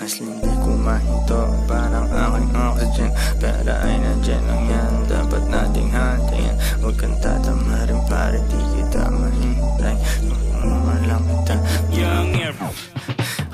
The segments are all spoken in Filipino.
Hustling di ko mahinto, parang aking oxygen. Pera ay nandyan lang yan, dapat nating hantayin. Huwag kang tatamarin pare, di kita mahintay. Malang kita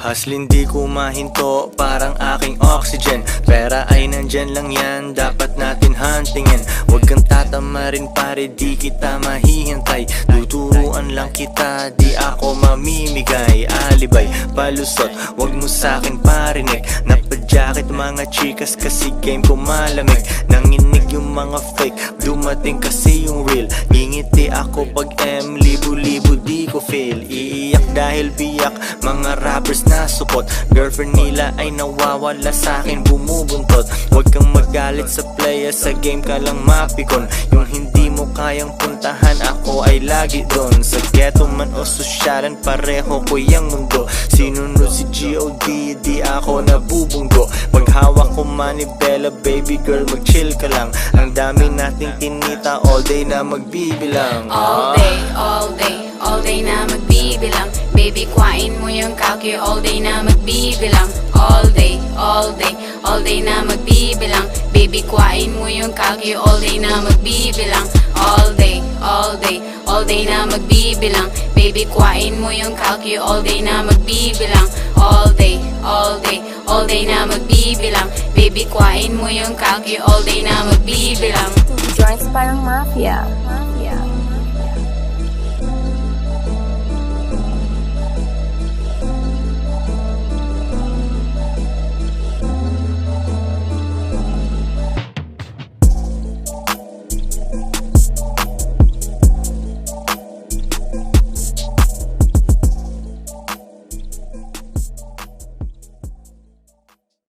Hustling di ko mahinto, parang aking oxygen. Pera ay nandyan lang yan, dapat natin huntingin. Huwag kang tatamarin pare, di kita mahihintay. Tuturuan lang kita, di ako mamimigay. Alibay, palusot, huwag mo sa'kin parinig. Napajacket mga chikas kasi game ko malamig. Nanginig yung mga fake, dumating kasi yung real. Ngingiti ako pag M, libo-libo di ko fail. Iiyak dahil biyak, mga rappers na support. Girlfriend nila ay nawawala sa'kin, bumubuntot. Huwag kang magalit sa player, sa game ka lang mapikon. Yung hindi mo kayang puntahan, ako ay lagi doon. Sa ghetto man o sosyalan, pareho ko yung mundo. Sinunod si G.O.D, di ako nabubunggo. Pag hawak ko manibela, baby girl, mag-chill ka lang. Ang dami nating kinita, all day na magbibilang. All day, all day, all day na magbibilang. Baby, kuhain mo yung calcio, all day na magbibilang. All day, all day, all day na magbibilang. Baby, kuhain mo yung calcio, all day na magbibilang. All day, all day, all day na magbibilang. Baby, kuhain mo yung calcio, all day na magbibilang. All day, all day, all day na magbibilang. Baby, kuhain mo yung calcio, all day na magbibilang. Joints parang mafia.